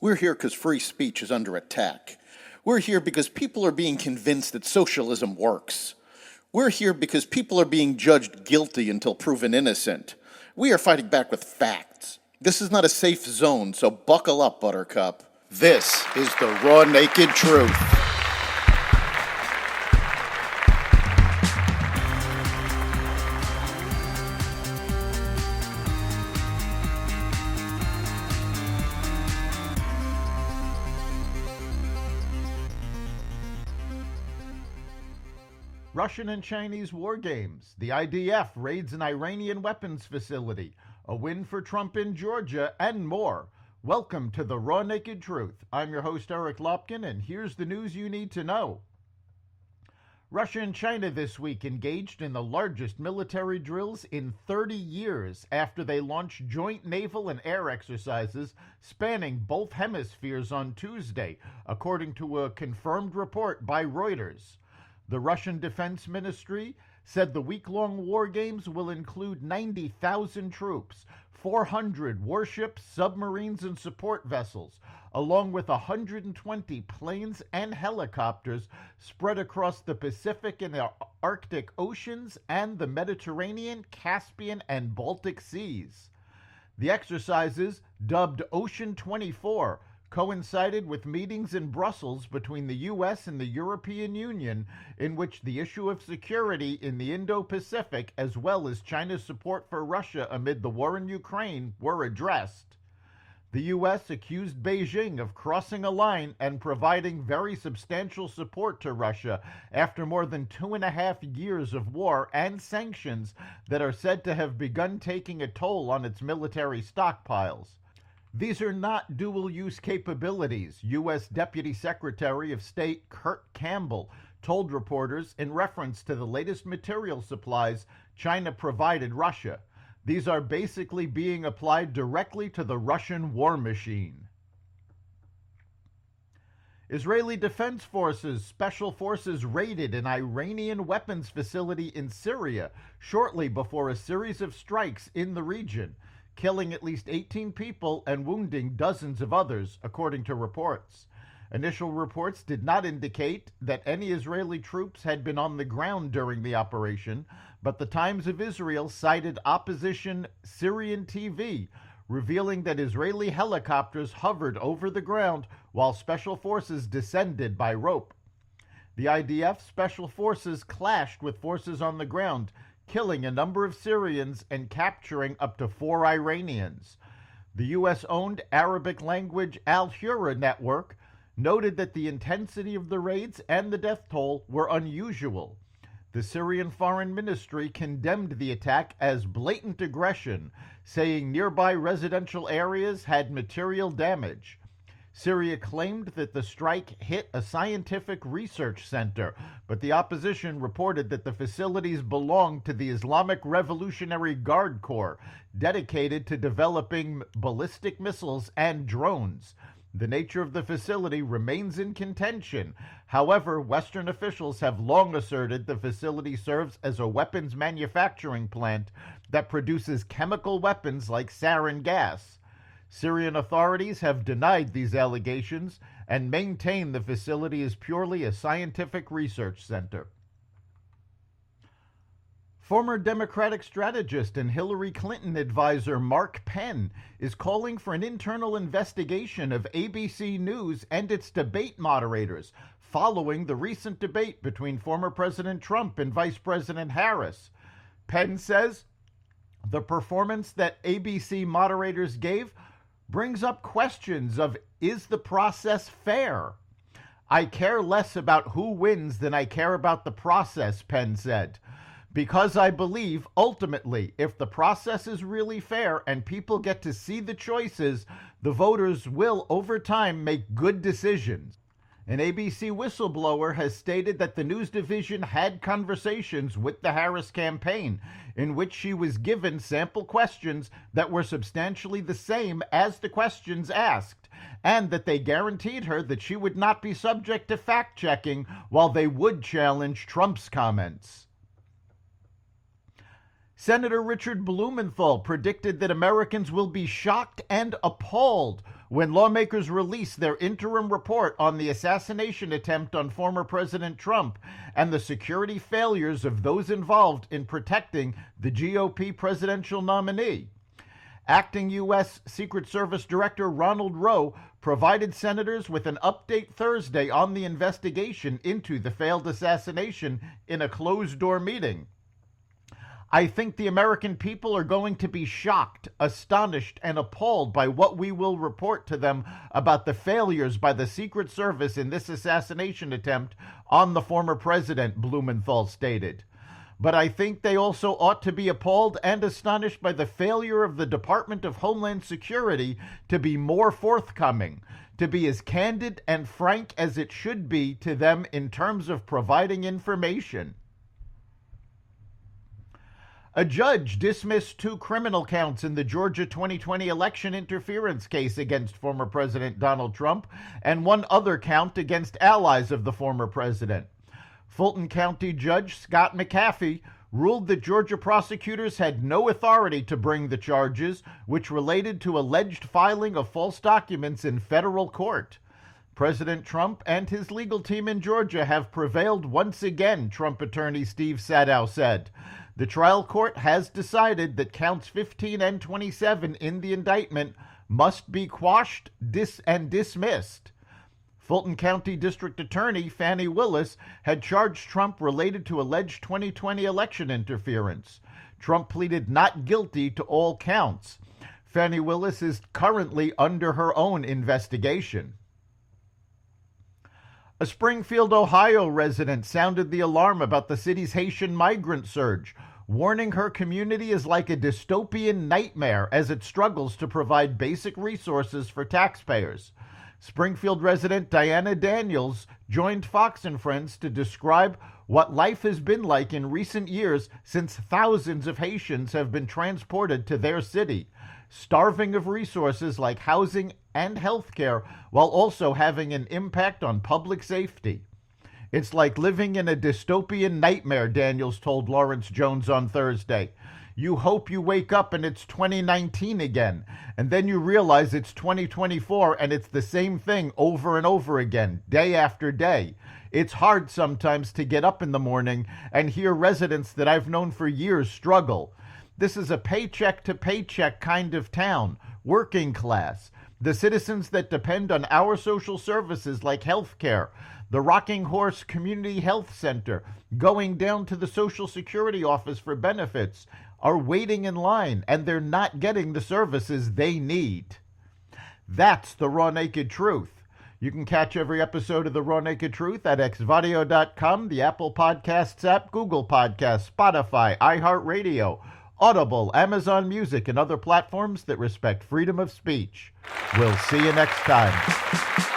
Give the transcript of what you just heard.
We're here because free speech is under attack. We're here because people are being convinced that socialism works. We're here because people are being judged guilty until proven innocent. We are fighting back with facts. This is not a safe zone, so buckle up, Buttercup. This is the raw, naked truth. Russian and Chinese war games. The IDF raids an Iranian weapons facility. A win for Trump in Georgia, and more. Welcome to the Raw Naked Truth. I'm your host, Eric Lopkin, and here's the news you need to know. Russia and China this week engaged in the largest military drills in 30 years after they launched joint naval and air exercises spanning both hemispheres on Tuesday, according to a confirmed report by Reuters. The Russian Defense Ministry said the week-long war games will include 90,000 troops, 400 warships, submarines, and support vessels, along with 120 planes and helicopters spread across the Pacific and the Arctic Oceans and the Mediterranean, Caspian, and Baltic Seas. The exercises, dubbed Ocean 24, coincided with meetings in Brussels between the U.S. and the European Union, in which the issue of security in the Indo-Pacific, as well as China's support for Russia amid the war in Ukraine, were addressed. The U.S. accused Beijing of crossing a line and providing very substantial support to Russia after more than 2.5 years of war and sanctions that are said to have begun taking a toll on its military stockpiles. These are not dual-use capabilities, U.S. Deputy Secretary of State Kurt Campbell told reporters in reference to the latest material supplies China provided Russia. These are basically being applied directly to the Russian war machine. Israeli Defense Forces Special Forces raided an Iranian weapons facility in Syria shortly before a series of strikes in the region, killing at least 18 people and wounding dozens of others, according to reports. Initial reports did not indicate that any Israeli troops had been on the ground during the operation, but the Times of Israel cited opposition Syrian TV, revealing that Israeli helicopters hovered over the ground while special forces descended by rope. The IDF special forces clashed with forces on the ground, killing a number of Syrians and capturing up to 4 Iranians. The U.S.-owned Arabic-language Al-Hura network noted that the intensity of the raids and the death toll were unusual. The Syrian Foreign Ministry condemned the attack as blatant aggression, saying nearby residential areas had material damage. Syria claimed that the strike hit a scientific research center, but the opposition reported that the facilities belonged to the Islamic Revolutionary Guard Corps, dedicated to developing ballistic missiles and drones. The nature of the facility remains in contention. However, Western officials have long asserted the facility serves as a weapons manufacturing plant that produces chemical weapons like sarin gas. Syrian authorities have denied these allegations and maintain the facility is purely a scientific research center. Former Democratic strategist and Hillary Clinton advisor Mark Penn is calling for an internal investigation of ABC News and its debate moderators following the recent debate between former President Trump and Vice President Harris. Penn says the performance that ABC moderators gave brings up questions of, is the process fair? I care less about who wins than I care about the process, Penn said, because I believe, ultimately, if the process is really fair and people get to see the choices, the voters will, over time, make good decisions. An ABC whistleblower has stated that the news division had conversations with the Harris campaign in which she was given sample questions that were substantially the same as the questions asked, and that they guaranteed her that she would not be subject to fact-checking while they would challenge Trump's comments. Senator Richard Blumenthal predicted that Americans will be shocked and appalled when lawmakers released their interim report on the assassination attempt on former President Trump and the security failures of those involved in protecting the GOP presidential nominee. Acting U.S. Secret Service Director Ronald Rowe provided senators with an update Thursday on the investigation into the failed assassination in a closed-door meeting. I think the American people are going to be shocked, astonished, and appalled by what we will report to them about the failures by the Secret Service in this assassination attempt on the former president, Blumenthal stated. But I think they also ought to be appalled and astonished by the failure of the Department of Homeland Security to be more forthcoming, to be as candid and frank as it should be to them in terms of providing information. A judge dismissed 2 criminal counts in the Georgia 2020 election interference case against former President Donald Trump and 1 other count against allies of the former president. Fulton County Judge Scott McAfee ruled that Georgia prosecutors had no authority to bring the charges, which related to alleged filing of false documents in federal court. President Trump and his legal team in Georgia have prevailed once again, Trump attorney Steve Sadow said. The trial court has decided that counts 15 and 27 in the indictment must be quashed and dismissed. Fulton County District Attorney Fani Willis had charged Trump related to alleged 2020 election interference. Trump pleaded not guilty to all counts. Fani Willis is currently under her own investigation. A Springfield, Ohio resident sounded the alarm about the city's Haitian migrant surge, warning her community is like a dystopian nightmare as it struggles to provide basic resources for taxpayers. Springfield resident Diana Daniels joined Fox and Friends to describe what life has been like in recent years since thousands of Haitians have been transported to their city, starving of resources like housing and health care, while also having an impact on public safety. It's like living in a dystopian nightmare, Daniels told Lawrence Jones on Thursday. You hope you wake up and it's 2019 again, and then you realize it's 2024 and it's the same thing over and over again, day after day. It's hard sometimes to get up in the morning and hear residents that I've known for years struggle. This is a paycheck to paycheck kind of town, working class. The citizens that depend on our social services like health care, the Rocking Horse Community Health Center, going down to the Social Security office for benefits, are waiting in line and they're not getting the services they need. That's the Raw Naked Truth. You can catch every episode of the Raw Naked Truth at xvadio.com, the Apple Podcasts app, Google Podcasts, Spotify, iHeartRadio, Audible, Amazon Music, and other platforms that respect freedom of speech. We'll see you next time.